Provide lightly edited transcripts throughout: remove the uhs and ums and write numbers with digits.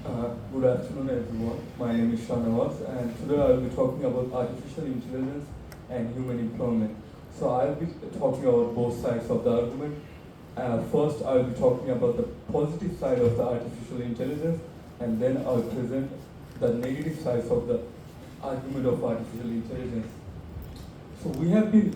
Good afternoon, everyone. My name is Shanawaz, and today I'll be talking about artificial intelligence and human employment. So I'll be talking about both sides of the argument. First, I'll be talking about the positive side of the artificial intelligence, and then I'll present the negative sides of the argument of artificial intelligence. So we have been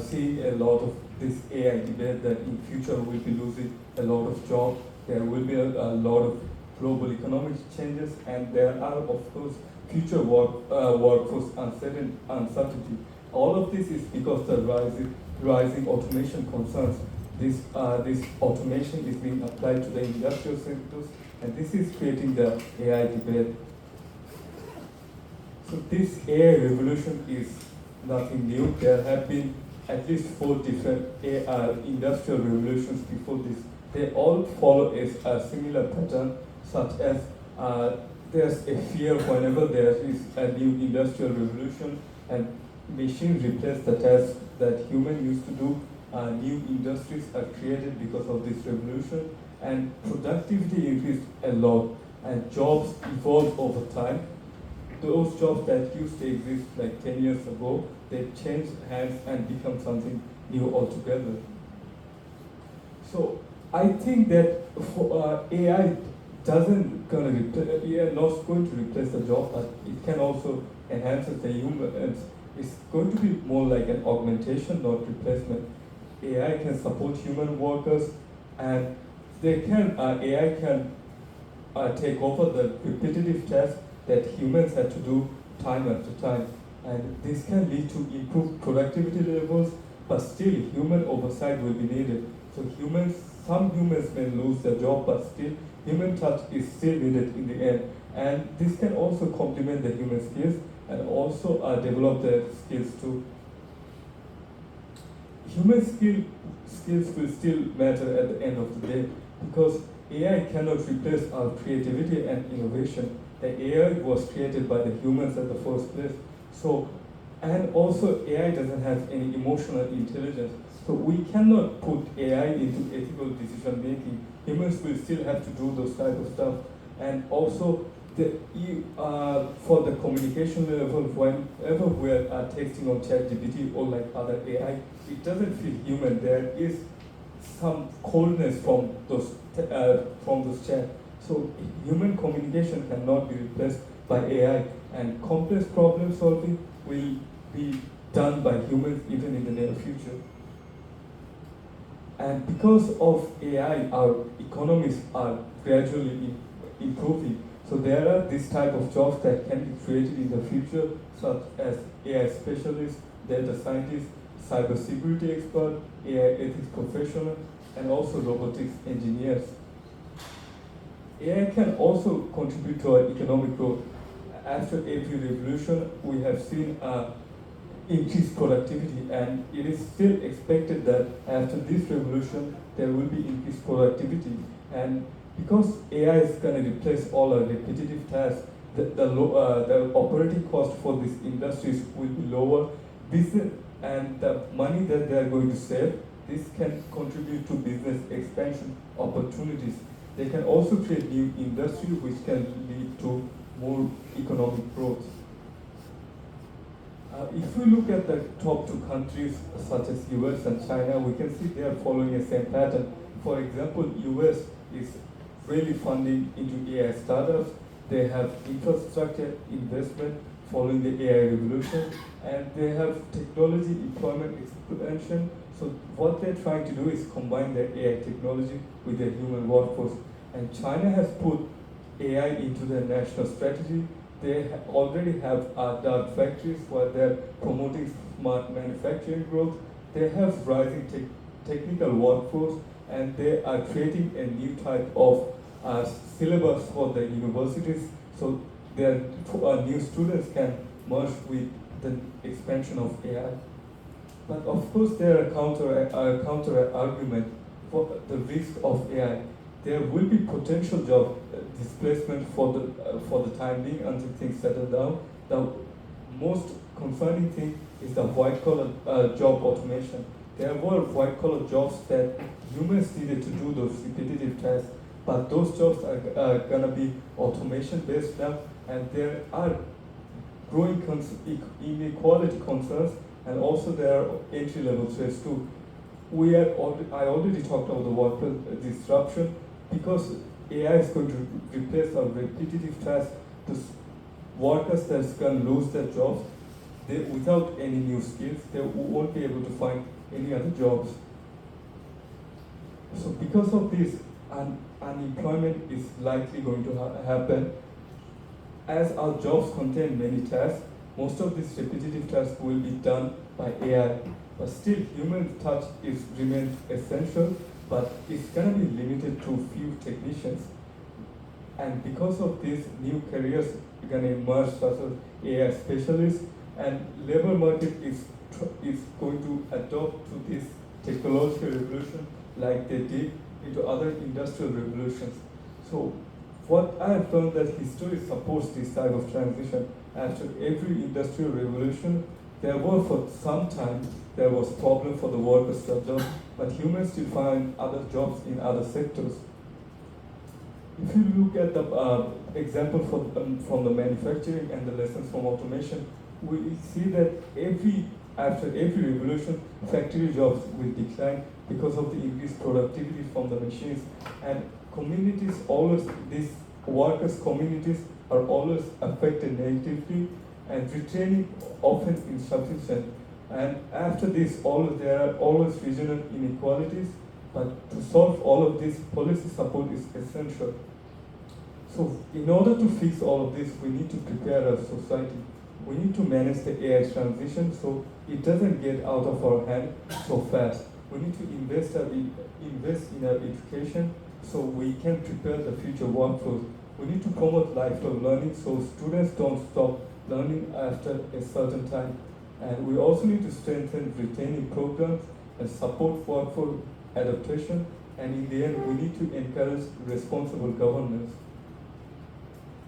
seeing a lot of this AI debate that in future we'll be losing a lot of jobs. There will be a lot of global economic changes, and there are of course future workforce uncertainty. All of this is because the rising automation concerns. This automation is being applied to the industrial sectors, and this is creating the AI debate. So this AI revolution is nothing new. There have been at least four different AI industrial revolutions before this. They all follow a similar pattern, such as there's a fear whenever there is a new industrial revolution and machines replace the tasks that humans used to do. New industries are created because of this revolution, and productivity increased a lot, and jobs evolved over time. Those jobs that used to exist like 10 years ago, they changed hands and become something new altogether. So I think that AI doesn't gonna AI not going to replace the job, but it can also enhance the humans. It's going to be more like an augmentation, not replacement. AI can support human workers, and AI can take over the repetitive tasks that humans had to do time after time. And this can lead to improved productivity levels, but still human oversight will be needed. So some humans may lose their job, but still human touch is still needed in the end. And this can also complement the human skills and also develop the skills too. Human skills will still matter at the end of the day because AI cannot replace our creativity and innovation. The AI was created by the humans at the first place. So, and also AI doesn't have any emotional intelligence. So we cannot put AI into ethical decision making. Humans will still have to do those type of stuff. And also, for the communication level, whenever we're texting on ChatGPT or like other AI, it doesn't feel human. There is some coldness from those chat. So human communication cannot be replaced by AI, and complex problem solving will be done by humans even in the near future. And because of AI, our economies are gradually improving. So there are this type of jobs that can be created in the future, such as AI specialists, data scientists, cybersecurity expert, AI ethics professional, and also robotics engineers. AI can also contribute to our economic growth. After every revolution, we have seen increased productivity, and it is still expected that after this revolution, there will be increased productivity. And because AI is going to replace all our repetitive tasks, the operating cost for these industries will be lower. Business and the money that they are going to save, this can contribute to business expansion opportunities. They can also create new industry which can lead to more economic growth. If we look at the top two countries such as US and China, we can see they are following the same pattern. For example, US is really funding into AI startups. They have infrastructure investment following the AI revolution, and they have technology employment expansion. So what they're trying to do is combine their AI technology with their human workforce. And China has put AI into their national strategy. They already have dark factories where they're promoting smart manufacturing growth. They have rising technical workforce, and they are creating a new type of syllabus for the universities, so their new students can merge with the expansion of AI. But of course, there are counter argument for the risk of AI. There will be potential job displacement for the time being until things settle down. The most concerning thing is the white collar job automation. There were white collar jobs that humans needed to do those repetitive tasks. but those jobs are gonna be automation based now, and there are growing inequality concerns, and also there are entry-level threats too. I already talked about the workplace disruption, because AI is going to replace our repetitive tasks. To workers that's going to lose their jobs, without any new skills, they won't be able to find any other jobs. So because of this, unemployment is likely going to happen. As our jobs contain many tasks, most of these repetitive tasks will be done by AI. But still, human touch remains essential, but it's going to be limited to few technicians. And because of this, new careers are going to emerge, such as AI specialists, and labor market is going to adopt to this technological revolution like they did into other industrial revolutions. So what I have learned that history supports this type of transition. After every industrial revolution, there was problem for the workers to adopt, but humans still find other jobs in other sectors. If you look at the example from the manufacturing and the lessons from automation, we see that after every revolution, factory jobs will decline because of the increased productivity from the machines. And these workers' communities are always affected negatively, and retraining often insufficient. And after this, there are always regional inequalities, but to solve all of this, policy support is essential. So in order to fix all of this, we need to prepare our society. We need to manage the AI transition so it doesn't get out of our hand so fast. We need to invest in our education so we can prepare the future workforce. We need to promote lifelong learning so students don't stop learning after a certain time. And we also need to strengthen retaining programs and support workforce adaptation. And in the end, we need to encourage responsible governance.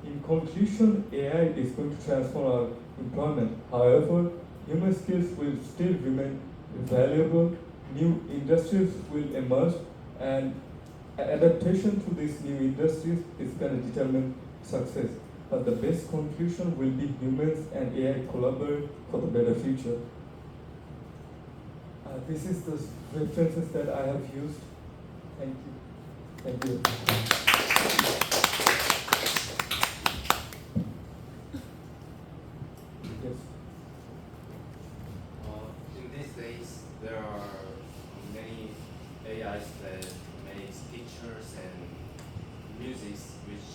In conclusion, AI is going to transform our employment. However, human skills will still remain valuable. New industries will emerge, and adaptation to these new industries is going to determine success. But the best conclusion will be humans and AI collaborate for the better future. This is the references that I have used. Thank you. Thank you. Yes. In these days, there are many AIs that makes pictures and music, which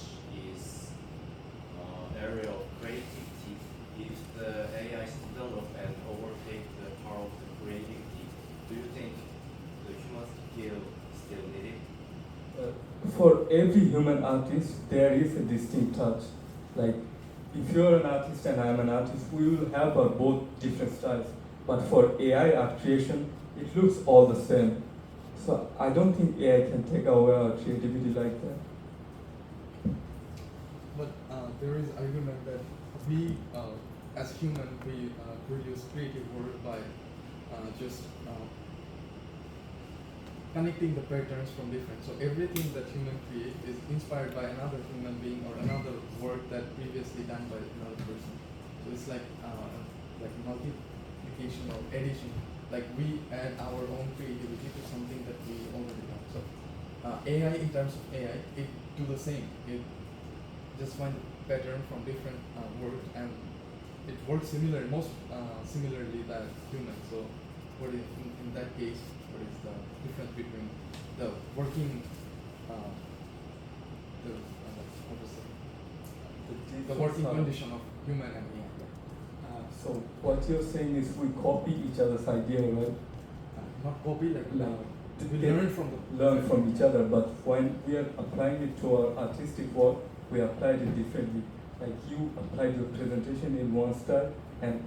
is area of creativity. If the AIs develop and overtake the power of the creativity, do you think the human skill still needed? For every human artist, there is a distinct touch. Like, if you're an artist and I'm an artist, we will have both different styles. But for AI art creation, it looks all the same. So I don't think AI can take away our creativity like that. But there is argument that we, as human, we produce creative work by just connecting the patterns from different. So everything that human create is inspired by another human being or another work that previously done by another person. So it's like multiplication or addition. Like we add our own creativity to something that we already have. So AI, in terms of AI, it do the same. It just find a pattern from different work, and it works similarly than human. So what is, in that case, what is the difference between the working the working condition of human and AI? So what you're saying is we copy each other's idea, right? Not copy, like we learn from each other, but when we are applying it to our artistic work, we applied it differently. Like you applied your presentation in one style, and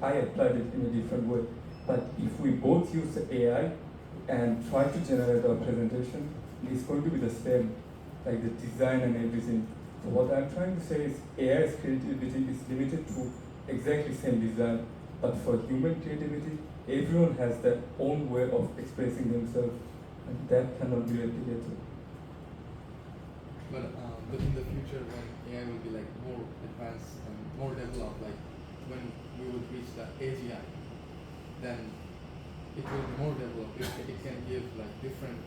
I applied it in a different way. But if we both use AI and try to generate our presentation, it's going to be the same, like the design and everything. So what I'm trying to say is AI's creativity is limited to exactly same design, but for human creativity, everyone has their own way of expressing themselves, and that cannot be replicated. but in the future when AI will be like more advanced and more developed, like when we will reach the AGI, then it will be more developed. It can give like different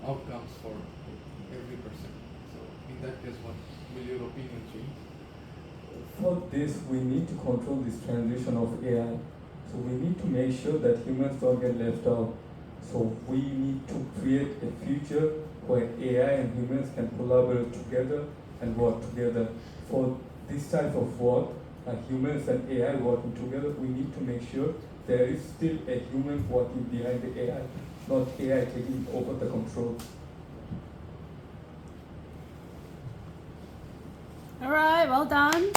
outcomes for every person. So in that case, what will your opinion change? For this, we need to control this transition of AI. So we need to make sure that humans don't get left out. So we need to create a future where AI and humans can collaborate together and work together. For this type of work, humans and AI working together, we need to make sure there is still a human working behind the AI, not AI taking over the control. All right, well done.